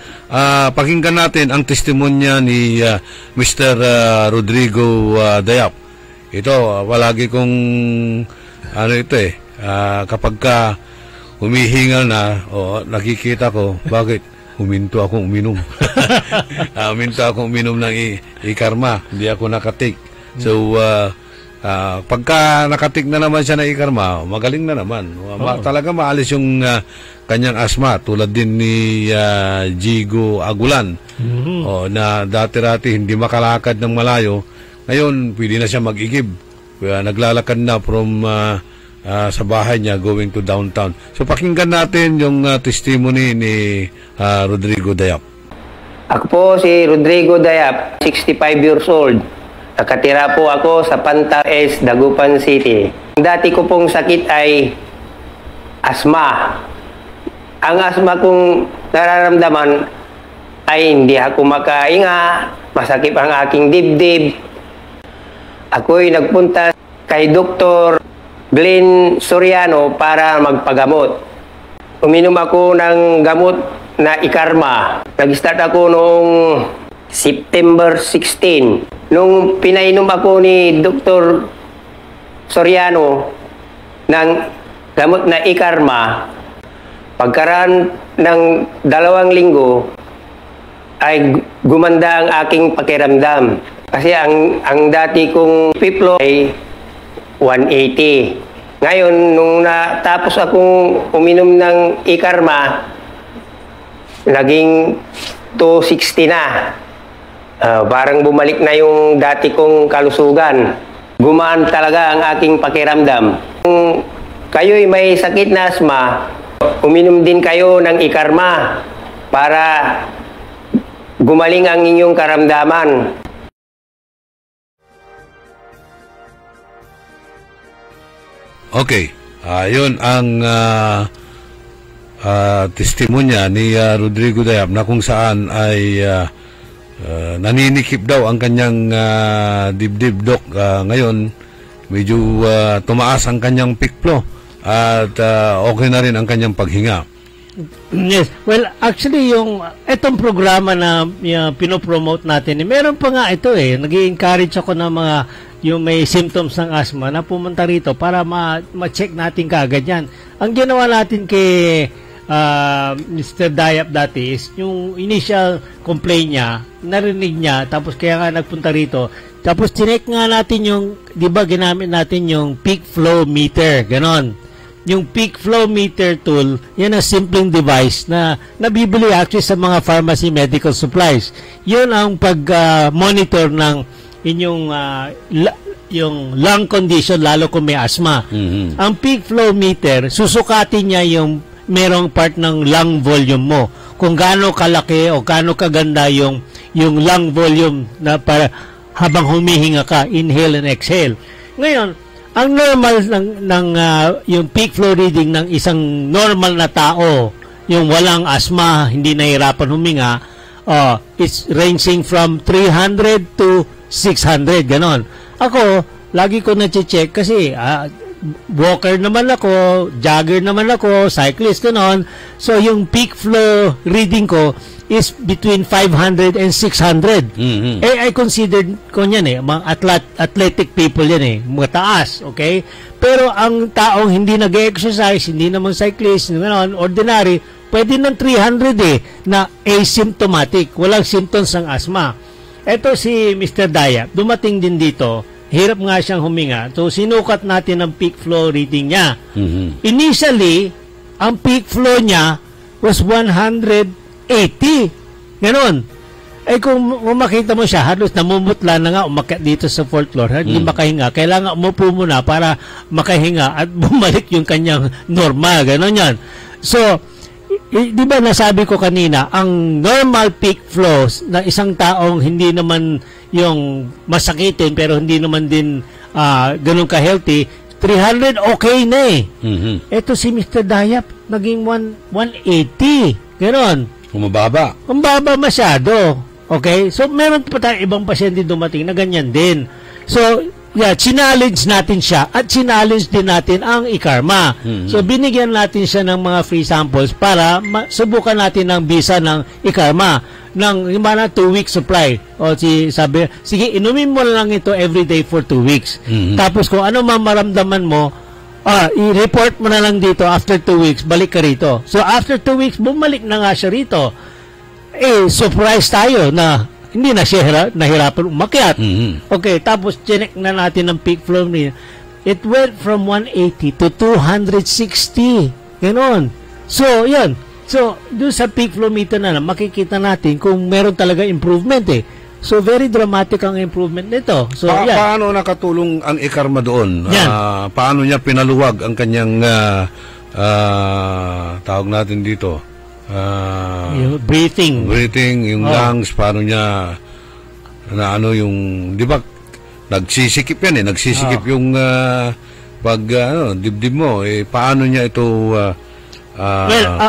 Pakinggan natin ang testimonya ni Mr. Rodrigo Dayap. Ito, palagi kong kapag humihingal na, nakikita ko, bakit? Huminto akong uminom. Huminto akong uminom ng ikarma. Hindi ako nakatik. So, pagka nakatik na naman siya na ikarma, magaling na naman. Talaga maalis yung kanyang asma, tulad din ni Jigo Agulan, na dati-rati hindi makalakad ng malayo. Ngayon, pwede na siya mag-igib. Naglalakad na from sa bahay niya going to downtown. So, pakinggan natin yung testimony ni Rodrigo Dayap. Ako po si Rodrigo Dayap, 65 years old. Nakatira po ako sa Panta S, Dagupan City. Ang dati ko pong sakit ay asma. Ang asma kong nararamdaman ay hindi ako makahinga, masakit ang aking dibdib. Ako'y nagpunta kay Dr. Glenn Soriano para magpagamot. Uminom ako ng gamot na ikarma. Nag-start ako noong September 16. Nung pinainom ako ni Dr. Soriano ng gamot na ikarma, pagkaraan ng 2 linggo, ay gumanda ang aking pakiramdam. Kasi ang dati kong piplo ay 180. Ngayon, nung natapos akong uminom ng ikarma, naging 260 na. Parang bumalik na yung dati kong kalusugan. Gumaan talaga ang aking pakiramdam. Kung kayo'y may sakit na asma, uminom din kayo ng ikarma para gumaling ang inyong karamdaman. Okay. Yun ang testimonya ni Rodrigo Dayap na kung saan ay naninikip daw ang kanyang dibdib, Dok. Ngayon, medyo tumaas ang kanyang peak flow at okay na rin ang kanyang paghinga. Yes. Well, actually, itong programa na pinopromote natin, meron pa nga ito nag-i-encourage ako ng mga yung may symptoms ng asthma na pumunta rito para ma-check natin kaagad yan. Ang ginawa natin kay Mr. Dayap dati is yung initial complaint niya, narinig niya, tapos kaya nga nagpunta rito. Tapos tinek nga natin yung, di ba ginamit natin yung peak flow meter, ganon. Yung peak flow meter tool, yan ang simpleng device na nabibili actually sa mga pharmacy medical supplies. Yun ang pag-monitor ng inyong yung lung condition, lalo kung may asthma. Ang peak flow meter, susukatin niya yung merong part ng lung volume mo. Kung gaano kalaki o gaano kaganda yung lung volume na para habang humihinga ka, inhale and exhale. Ngayon, ang normal ng yung peak flow reading ng isang normal na tao, yung walang asthma, hindi nahirapan huminga, it's ranging from 300 to 600, ganon. Ako, lagi ko na-check kasi walker naman ako, jogger naman ako, cyclist, ganon. So, yung peak flow reading ko is between 500 and 600. I considered ko yan mga athletic people yan mataas, okay? Pero ang taong hindi nag-exercise, hindi naman cyclist, ganon, ordinary, pwede ng 300 na asymptomatic, walang symptoms ng asthma. Ito si Mr. Dayap, dumating din dito, hirap nga siyang huminga. So, sinukat natin ang peak flow reading niya. Initially, ang peak flow niya was 180. Ganon. Kung makita mo siya, halos namumutla na nga, umakyat dito sa 4th floor, hindi makahinga. Kailangan umupo muna para makahinga at bumalik yung kanyang normal. Ganon yan. So, di ba nasabi ko kanina, ang normal peak flows na isang taong hindi naman yung masakitin pero hindi naman din ganun ka-healthy, 300 okay na eh. Ito si Mr. Dayap, naging 180. Ganon. Kumababa. Kumbaba masyado. Okay? So, meron pa tayong ibang pasyente dumating na ganyan din. So, yeah, challenge natin siya at challenge din natin ang ikarma. So, binigyan natin siya ng mga free samples para subukan natin ang visa ng ikarma ng yung 2 weeks supply. O sabi, sige, inumin mo lang ito every day for 2 weeks. Tapos kung ano maramdaman mo, i-report mo na lang dito after 2 weeks, balik ka rito. So, after 2 weeks, bumalik na nga siya rito. Surprise tayo na hindi na siya nahirapan umakyat. Okay, tapos chinek na natin ang peak flow niya. It went from 180 to 260. Ganon. So, yan. So, doon sa peak flow meter na makikita natin kung meron talaga improvement eh. So, very dramatic ang improvement nito. So, yan. Paano nakatulong ang ikarma doon? Paano niya pinaluwag ang kanyang tawag natin dito? Yung breathing, yung lungs, paano niya yung, di ba, nagsisikip yan nagsisikip yung pag dibdib mo, paano niya ito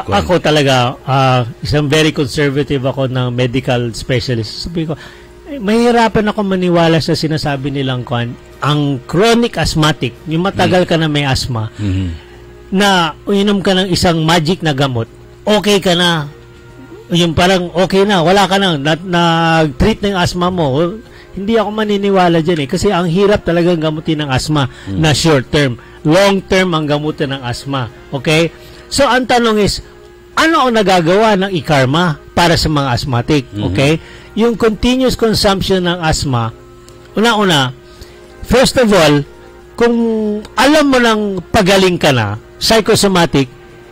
ako talaga isang very conservative ako ng medical specialist. Sabi ko, mahirapan ako maniwala sa sinasabi nilang ang chronic asthmatic, yung matagal ka na may asthma, na uinom ka ng isang magic na gamot, okay ka na. Yung parang okay na, wala ka na, nag-treat ng asthma mo. Hindi ako maniniwala dyan kasi ang hirap talagang gamutin ng asthma na short term. Long term ang gamutin ng asthma. Okay? So, ang tanong is, ano ang nagagawa ng ikarma para sa mga asthmatic? Okay? Yung continuous consumption ng asthma, una-una, first of all, kung alam mo nang pagaling ka na, psychosomatic,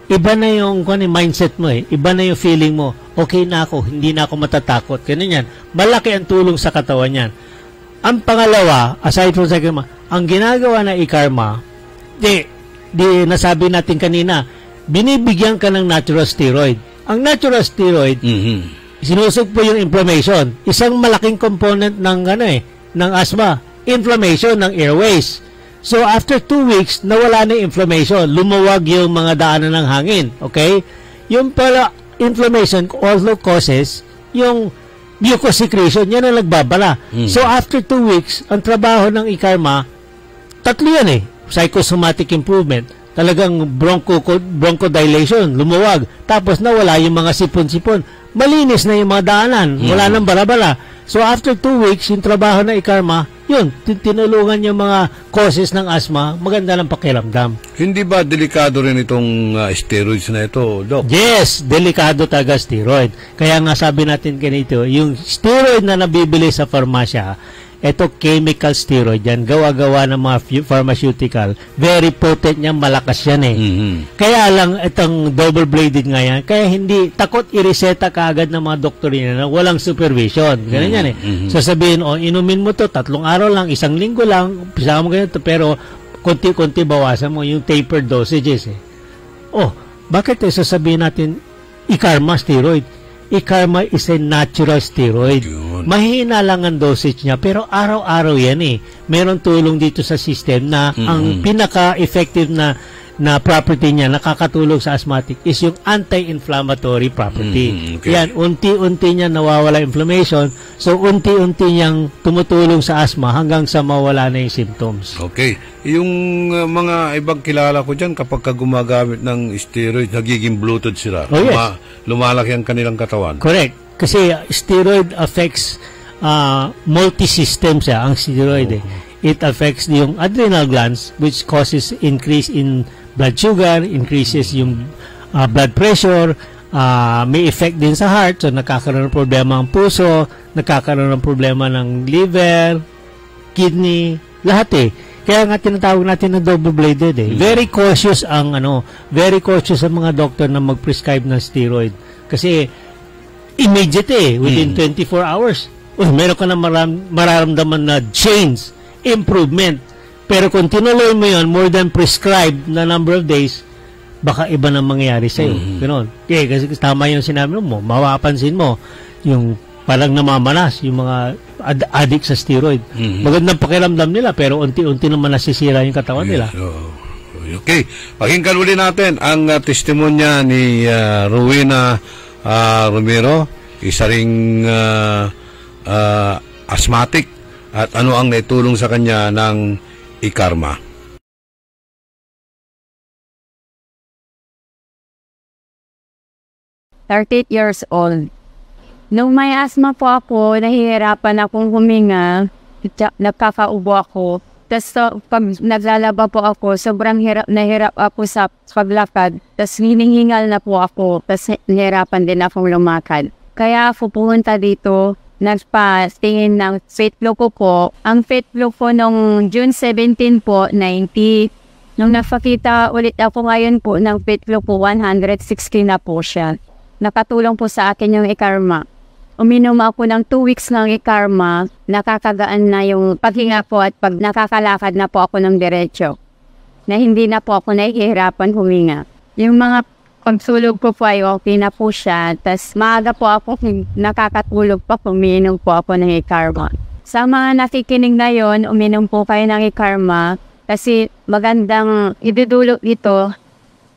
iba na yung mindset mo iba na yung feeling mo, okay na ako, hindi na ako matatakot. Ganun yan. Malaki ang tulong sa katawan yan. Ang pangalawa, aside from sa ikarma, ang ginagawa na ikarma, di nasabi natin kanina, binibigyan ka ng natural steroid. Ang natural steroid, sinusugpo yung inflammation. Isang malaking component ng ng asthma, inflammation ng airways. So, after 2 weeks, nawala na yung inflammation. Lumuwag yung mga daanan ng hangin. Okay? Yung pala, inflammation also causes yung mucus secretion. Yan ang nagbabala. So, after 2 weeks, ang trabaho ng ikarma, 3 yan psychosomatic improvement. Talagang bronchodilation, lumuwag. Tapos nawala yung mga sipon-sipon. Malinis na yung mga daanan. Wala nang bara-bara. So, after 2 weeks, yung trabaho ng ikarma, yun, tinulungan yung mga causes ng asthma, maganda ng pakiramdam. Hindi ba delikado rin itong steroids na ito, Doc? Yes, delikado talaga steroid. Kaya nga sabi natin ganito, yung steroid na nabibili sa farmasya, ito chemical steroid yan, gawa-gawa ng mga pharmaceutical, very potent yan, malakas yan Kaya lang itong double-bladed nga yan, kaya hindi, takot ireseta kaagad ng mga doktor na walang supervision, ganun yan sasabihin, inumin mo to 3 araw lang, 1 linggo lang, umpisa mo ganito, pero konti-konti bawasan mo yung tapered dosages bakit sasabihin natin ikarma steroid? Ikarma is a natural steroid. Mahina lang ang dosage niya, pero araw-araw yan Meron tulong dito sa system na ang pinaka-effective na property niya, nakakatulong sa asthmatic, is yung anti-inflammatory property. Yan, unti-unti niya nawawala inflammation, so unti-unti niyang tumutulong sa asthma hanggang sa mawala na yung symptoms. Okay. Yung mga ibang kilala ko dyan, kapag gumagamit ng steroid, nagiging bloated sila. Lumalaki ang kanilang katawan. Correct. Kasi steroid affects multi-systems ang steroid It affects yung adrenal glands, which causes increase in blood sugar, increases yung blood pressure, may effect din sa heart. So, nakakaroon ng problema ang puso, nakakaroon ng problema ng liver, kidney, lahat eh. Kaya nga tinatawag natin na double-bladed eh. Very cautious ang mga doktor na mag-prescribe ng steroid. Kasi, immediate eh, within 24 hours. Meron ka na mararamdaman na change, improvement. Pero kung tinuloy mo yun, more than prescribed na number of days, baka iba na mangyayari sa'yo. Ganon. Okay, kasi tama yung sinabi mo, mapapansin mo, yung parang namamanas, yung mga addict sa steroid. Magandang pakiramdam nila, pero unti-unti naman nasisira yung katawan nila. Okay, pakinggan uli natin ang testimonya ni Rowena Romero, isa ring asthmatic, at ano ang naitulong sa kanya ng ikarma. Years old. Nung may asthma po ako, nahihirapan akong huminga, nagkakaubo ako. Tapos pag naglalaba po ako, sobrang hirap ako sa paglakad. Tapos hiningal na po ako, tapos nahihirapan din akong lumakad. Kaya ako pumunta dito, nagpa-tingin ng fit flow ko po. Ang fit flow ko nung June 17 po, 90. Nung napakita ulit ako ngayon po ng fit flow ko, 160 na po siya. Nakatulong po sa akin yung ikarma. Uminom ako ng 2 weeks ng ikarma, nakakagaan na yung paghinga ko at pag nakakalakad na po ako ng diretso. Na hindi na po ako nahihirapan huminga. Yung mga pagsulog ko po ay okay na po siya. Tapos maaga po ako nakakatulog pa, uminom po ako ng ikarma. Sa mga nakikinig na yon, uminom po kayo ng ikarma kasi magandang idudulot ito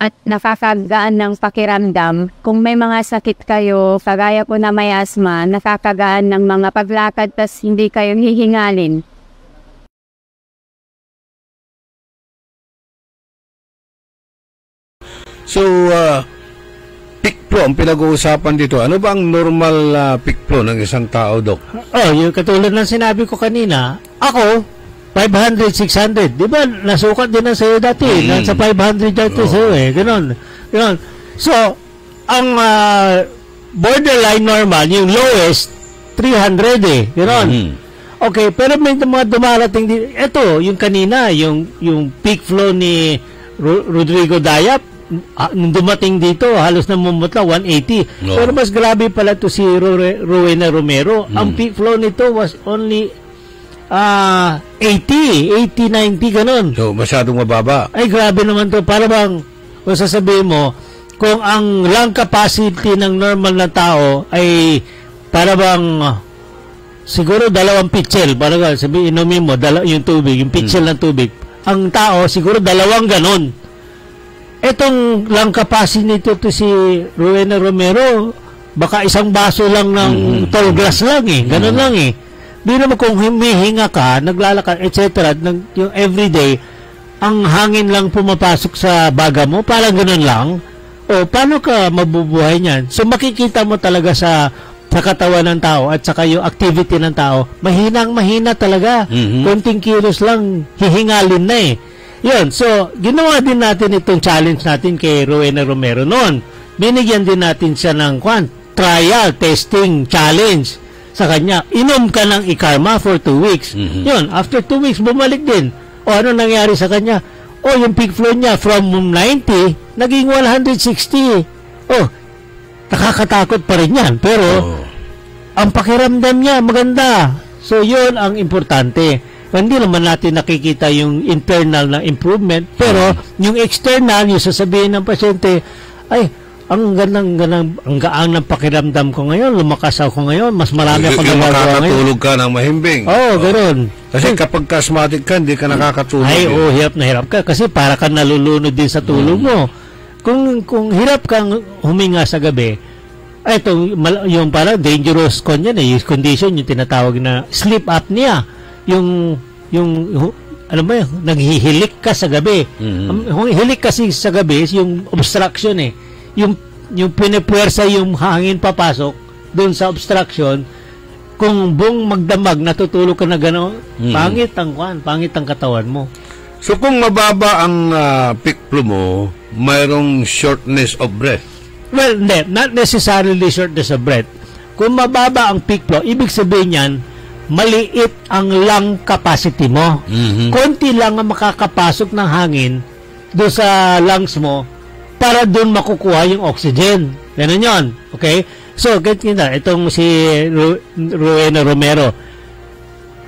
at nakakagaan ng pakiramdam. Kung may mga sakit kayo, kagaya ko na may asthma, nakakagaan ng mga paglakad tas hindi kayo hihingalin. So, peak flow ang pinag-uusapan dito. Ano ba ang normal peak flow ng isang tao, Dok? Yung katulad ng sinabi ko kanina, ako, 500, 600. Di ba, nasukat din na sa'yo dati. Nasa 500 dati sa'yo eh. Ganon. So, ang borderline normal, yung lowest, 300 eh. Ganon. Okay, pero may mga dumarating din. Ito, yung kanina, yung peak flow ni Rodrigo Dayap, nung dumating dito, halos namumutla, 180. Pero mas grabe pala to si Rowena Romero. Ang peak flow nito was only 80, 90, ganun. So, masyadong mababa. Ay, grabe naman to. Para bang, kung sasabihin mo, kung ang lung capacity ng normal na tao ay para bang siguro 2 pitchel. Para bang, sabihin, inumin mo, yung tubig, yung pitchel ng tubig. Ang tao, siguro 2 ganun. Etong lung capacity nito to si Rowena Romero, baka 1 baso lang ng tall glass lang eh. Ganun lang eh. Di naman kung humihinga ka, naglalakad, etc., yung everyday, ang hangin lang pumapasok sa baga mo, parang ganun lang. O, paano ka mabubuhay niyan? So, makikita mo talaga sa katawan ng tao at saka yung activity ng tao, mahina talaga. Konting kilos lang, hihingalin na eh. Yun, so, ginawa din natin itong challenge natin kay Rowena Romero noon. Binigyan din natin siya ng trial, testing, challenge sa kanya. Inom ka ng ikarma for 2 weeks. Yun, after 2 weeks, bumalik din. O, ano nangyari sa kanya? O, yung peak flow niya from 90, naging 160. O, nakakatakot pa rin yan. Pero, ang pakiramdam niya, maganda. So, yun ang importante. Hindi naman natin nakikita yung internal na improvement, pero yung external, yung sasabihin ng pasyente, ay, ang gaan ng pakiramdam ko ngayon, lumakas ako ngayon, mas marami akong nagagawa ngayon. Makakatulog ka ng mahimbing. Ganoon. Kasi kapag asthmatic ka, hindi ka nakakatulog. Ay, hirap na hirap ka. Kasi para ka nalulunod din sa tulog mo. Kung hirap kang huminga sa gabi, yung parang dangerous yung condition, yung tinatawag na sleep apnea. Yung ano ba yun, naghihilik ka sa gabi. Hilik kasi sa gabi, yung obstruction eh. Yung pinipuwersa yung hangin papasok doon sa obstruction, kung buong magdamag, natutulog ka na gano'n, pangit ang katawan mo. So kung mababa ang peak flow mo, mayroong shortness of breath. Well, hindi. Not necessarily shortness of breath. Kung mababa ang peak flow, ibig sabihin yan, maliit ang lung capacity mo. Konti lang ang makakapasok ng hangin doon sa lungs mo para doon makukuha yung oxygen. Ganun yun. Okay? So, ganyan, itong si Rowena Romero,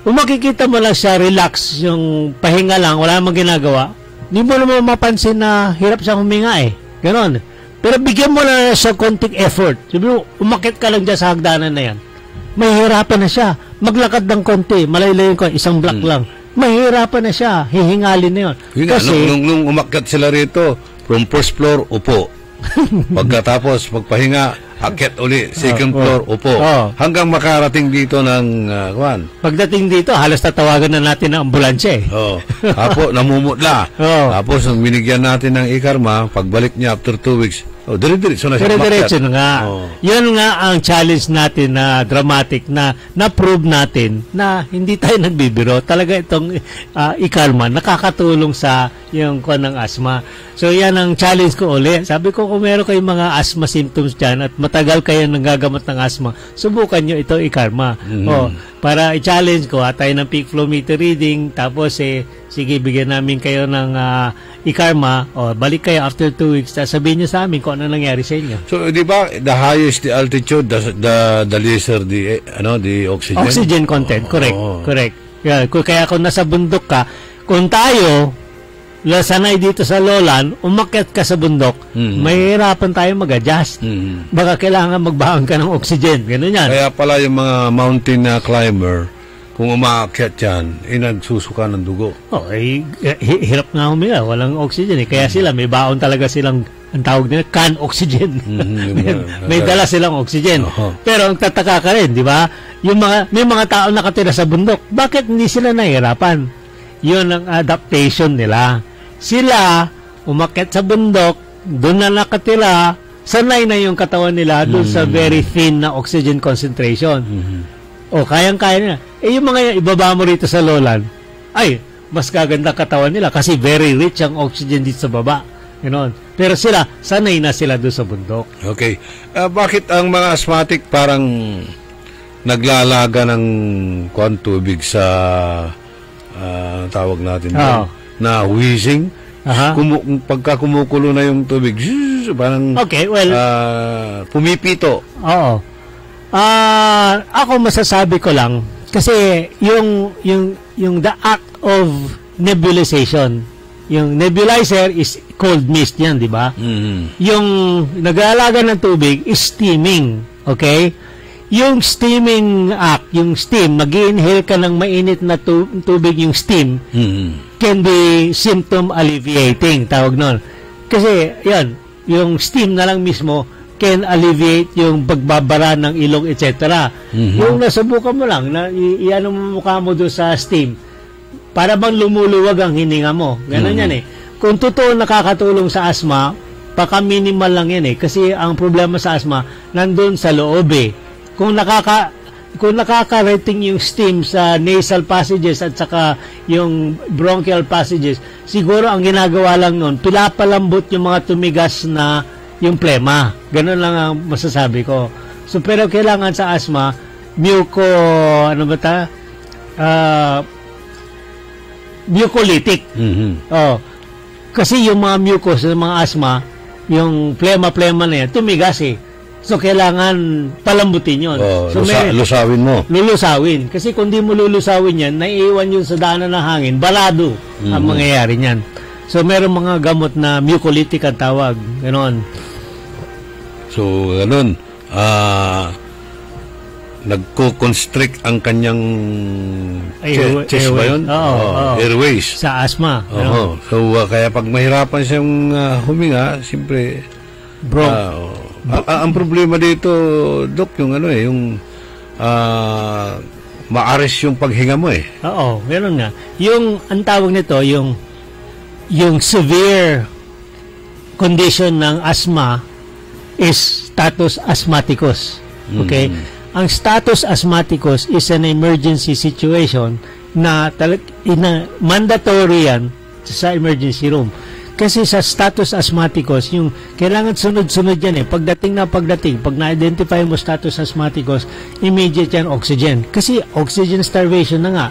kung makikita mo lang siya, relax, yung pahinga lang, wala namang ginagawa, hindi mo naman mapansin na hirap siya huminga eh. Ganon. Pero bigyan mo na siya konting effort. Sabi mo, umakit ka lang dyan sa hagdanan na yan. Mahihirapan na siya. Maglakad ng konti, malaylayin ko, isang block lang. Mahihirapan na siya. Hihingalin na yun. Kasi, nung umakyat sila rito, from first floor, upo. Pagkatapos, magpahinga, akyat uli, second floor, upo. Hanggang makarating dito ng kuwan. Pagdating dito, halos tatawagan na natin ng ambulansya eh. Tapos, namumutla. Tapos, nung binigyan natin ng ikarma, pagbalik niya after 2 weeks, dire-diretso na siya. Dire-diretso na nga. Yan nga ang challenge natin na dramatic na na-prove natin na hindi tayo nagbibiro. Talaga itong ikarma, nakakatulong sa yung kuwan ng asthma. So, yan ang challenge ko uli. Sabi ko, kung meron kayong mga asthma symptoms dyan at matagal kayo nanggagamot ng asthma, subukan nyo ito ikarma. Para i-challenge ko, tayo ng peak flow meter reading, tapos sige, bigyan namin kayo ng ikarma, balik kayo after 2 weeks, sabihin nyo sa amin kung ano nangyari sa inyo. So, di ba, the highest the altitude, the lesser the oxygen? Oxygen content, correct. Correct. Yeah, kaya kung nasa bundok ka, kung tayo, sanay dito sa lowland, umakyat ka sa bundok, mahihirapan tayo mag-adjust. Baka kailangan magbahan ka ng oxygen. Ganun yan. Kaya pala yung mga mountain climber, kung umaakyat yan, nagsusuka ng dugo. Hirap nga huminga. Walang oxygen eh. Kaya sila, may baon talaga silang, ang tawag nila, can oxygen. May dala silang oxygen. Pero ang tataka ka rin, di ba? May mga tao nakatira sa bundok. Bakit hindi sila nahihirapan? Yun ang adaptation nila. Sila, umakyat sa bundok, doon na nakatira, sanay na yung katawan nila doon sa very thin na oxygen concentration. Kayang-kaya nila. Yung mga ibaba mo rito sa lowland, mas gaganda katawan nila kasi very rich ang oxygen dito sa baba. Ganon. Pero sila, sanay na sila doon sa bundok. Okay. Bakit ang mga asthmatic parang naglalaga ng tubig sa tawag natin na wheezing? Pagka kumukulo na yung tubig, parang pumipito. Ako masasabi ko lang kasi yung the act of nebulization, yung nebulizer is cold mist yan, di ba? Yung nag-aalaga ng tubig is steaming, okay? Yung steaming act, yung steam, mag-inhale ka ng mainit na tubig, yung steam, can be symptom alleviating, tawag nun. Kasi, yan, yung steam na lang mismo can alleviate yung pagbabara ng ilong, etc. Yung nasubukan mo lang, na iano mo mukha mo doon sa steam, para bang lumuluwag ang hininga mo. Ganon yan eh. Kung totoo nakakatulong sa asthma, paka-minimal lang yan eh. Kasi ang problema sa asthma, nandun sa loob eh. Kung nakaka-rating yung steam sa nasal passages at saka yung bronchial passages, siguro ang ginagawa lang nun, pinapalambot yung mga tumigas na yung plema. Ganun lang ang masasabi ko. So, pero kailangan sa asthma, mucolytic. Kasi yung mga mucus ng mga asthma, yung plema na yan, tumigas eh. So, kailangan palambutin yun. So, lusawin mo. Lulusawin. Kasi kung di mo lulusawin yan, naiiwan yun sa daanan ng hangin, balado ang mangyayari niyan. So, meron mga gamot na mucolytic ang tawag. Ganon. So, ganon. Nagko-constrict ang kanyang chest ba yun? Airways. Sa asthma. So, kaya pag mahirapan siyang huminga, siyempre, ang problema dito, Dok, yung yung maaris yung paghinga mo eh. Oo, meron nga. Yung, ang tawag nito, yung severe condition ng asthma is status asthmaticus. Okay? Ang status asthmaticus is an emergency situation na mandatory yan sa emergency room. Kasi sa status asthmaticus, yung kailangan sunod-sunod yan pag na-identify mo status asthmaticus, immediate yan oxygen. Kasi oxygen starvation na nga.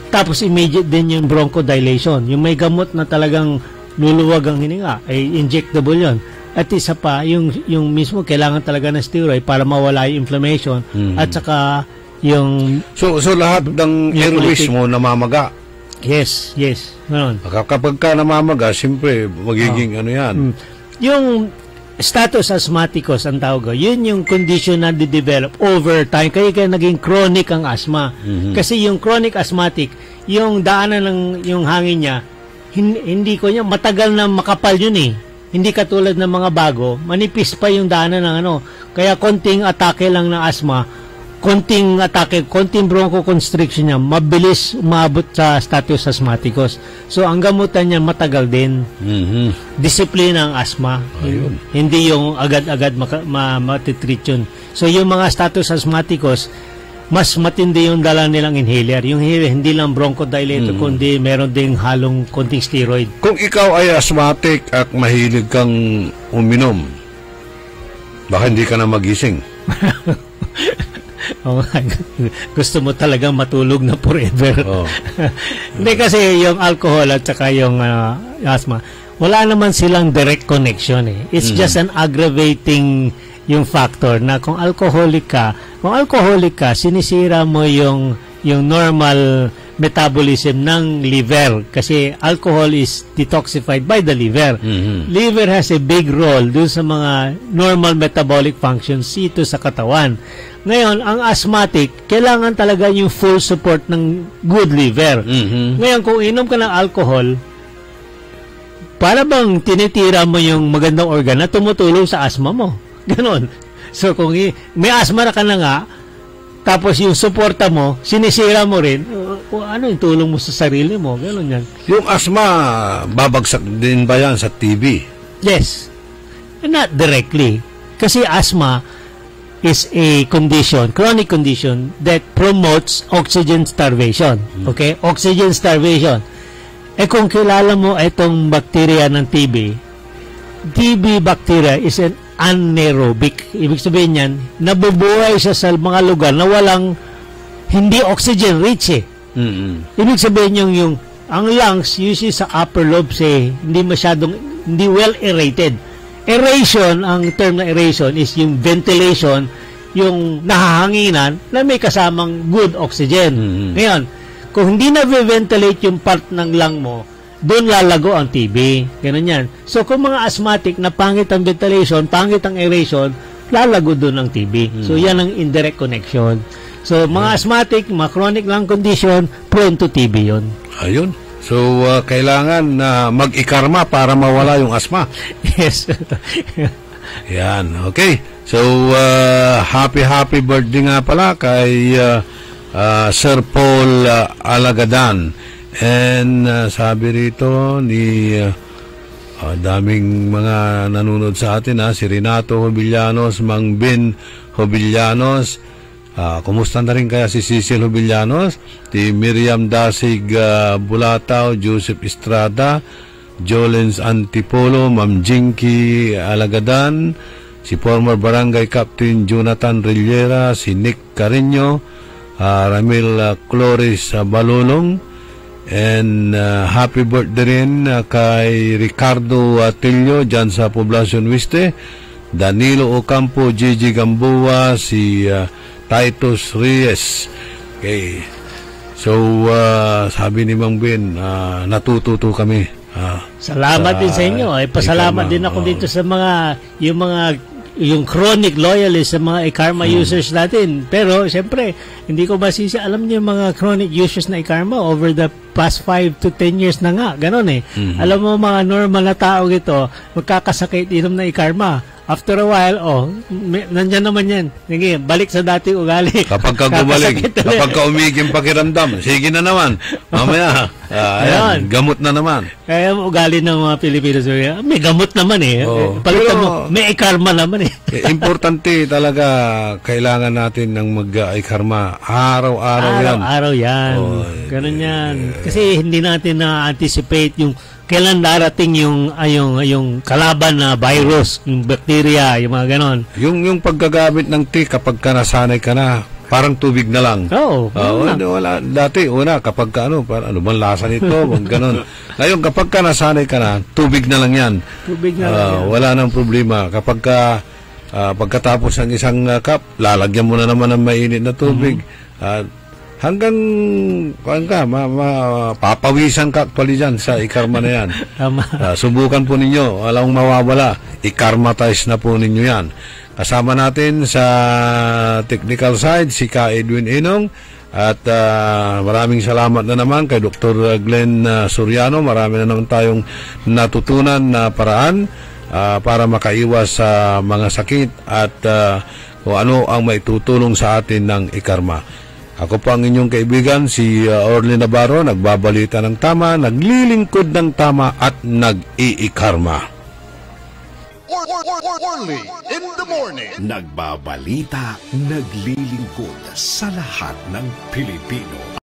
Tapos immediate din yung bronchodilation. Yung may gamot na talagang luluwag ang hininga, ay injectable yon. At isa pa, yung mismo kailangan talaga ng steroid para mawala yung inflammation. At saka yung... So lahat ng airways mo namamaga? Yes. Ganun. Kapag ka namamaga, siyempre, magiging ano yan. Yung status asthmaticus, ang tawag ko, yun yung condition na de-develop over time. Kaya naging chronic ang asthma. Kasi yung chronic asthmatic, yung daanan ng yung hangin niya, hindi ko niya, matagal na makapal yun Hindi katulad ng mga bago, manipis pa yung daanan ng Kaya konting atake lang ng asthma, konting bronchoconstriction niya, mabilis umabot sa status asthmaticus. So, ang gamutan niya matagal din. Disiplina ang asthma. Hindi yung agad-agad matitreat yun. So, yung mga status asthmaticus, mas matindi yung dala nilang inhaler. Yung inhaler, hindi lang bronchodilator, kundi meron ding halong konting steroid. Kung ikaw ay asthmatic at mahilig kang uminom, baka hindi ka na magising. Gusto mo talagang matulog na forever. Hindi kasi yung alcohol at saka yung asthma, wala naman silang direct connection It's just an aggravating yung factor na kung alcoholic ka, sinisira mo yung normal metabolism ng liver kasi alcohol is detoxified by the liver. Liver has a big role dun sa mga normal metabolic functions dito sa katawan. Ngayon, ang asthmatic, kailangan talaga yung full support ng good liver. Ngayon, kung inom ka ng alcohol, para bang tinitira mo yung magandang organ na tumutulong sa asthma mo. Ganon. So, kung may asthma na ka na nga, tapos yung suporta mo, sinisira mo rin, ano yung tulong mo sa sarili mo? Ganon yan. Yung asthma, babagsak din ba yan sa TB? Yes. Not directly. Kasi asthma is a condition, chronic condition that promotes oxygen starvation. Okay? Oxygen starvation. Kung kilala mo itong bacteria ng TB bacteria is an anaerobic. Ibig sabihin yan, nabubuhay siya sa mga lugar na walang hindi oxygen rich Ibig sabihin yung ang lungs usually sa upper lobes hindi well aerated. Aeration, ang term na aeration is yung ventilation, yung nahahanginan na may kasamang good oxygen. Ngayon, kung hindi na-ventilate yung part ng lung mo, doon lalago ang TB. Ganun yan. So, kung mga asthmatic na pangit ang ventilation, pangit ang aeration, lalago doon ang TB. So, yan ang indirect connection. So, mga asthmatic, mga chronic lung condition, prone to TB yun. Ayun. So, kailangan na mag-ikarma para mawala yung asthma. Yes. Yan. Okay. So, happy birthday nga pala kay Sir Paul Alagadan. And sabi rito ni daming mga nanonood sa atin si Renato Hobillanos, Mang Ben Hobillanos, kumusta na rin kaya si Cecil Hobillanos, si Miriam Dasig Bulatao, Joseph Estrada, Jolens Antipolo, Ma'am Jinky Alagadan, si former Barangay Captain Jonathan Rillera, si Nick Carreño, Ramil Cloris Balolong, and happy birthday rin kay Ricardo Atilio dyan sa Poblacion Weste, Danilo Ocampo, Gigi Gamboa, si Titus Reyes. Okay. So, sabi ni Mang Ben, natututo kami. Salamat din sa inyo. Pasalamat din ako dito sa yung chronic loyalists sa mga e-karma users natin. Pero, siyempre, hindi ko masisi. Alam niyo yung mga chronic users na e-karma over the past 5 to 10 years na nga. Ganon Alam mo, mga normal na tao ito, magkakasakit inom na e-karma. After a while, nandyan naman yan. Sige, balik sa dating ugali. Kapag ka gumalik, kapag ka umiging pakiramdam, sige na naman. Mamaya, ayan, gamot na naman. Kaya ugali ng mga Pilipino, may gamot naman Palitan mo, may e-karma naman Importante talaga, kailangan natin ng mag-e-karma. Araw-araw yan. Araw-araw yan. Ganun yan. Kasi hindi natin na-anticipate yung kailan darating yung kalaban na virus, yung bacteria, yung mga ganon. Yung paggagamit ng tea kapag ka nasanay ka na, parang tubig na lang. Oo. Wala. Dati, kapag ka parang ano bang lasa nito, ganon. Ngayon, kapag ka nasanay ka na, tubig na lang yan. Tubig na lang yan. Wala nang problema. Kapag ka, pagkatapos ng isang cup, lalagyan mo na naman ng mainit na tubig. Hanggang papawisan ka actually dyan sa ikarma na yan. Subukan po ninyo, walang mawawala, ikarmatize na po ninyo yan. Kasama natin sa technical side si Ka Edwin Inong at maraming salamat na naman kay Dr. Glenn Soriano. Marami na naman tayong natutunan na paraan para makaiwas sa mga sakit at kung ano ang maitutulong sa atin ng ikarma. Ako po ang inyong kaibigan, si Orly Navarro, nagbabalita ng tama, naglilingkod ng tama at nag-iikarma. Orly in the morning. Nagbabalita, naglilingkod sa lahat ng Pilipino.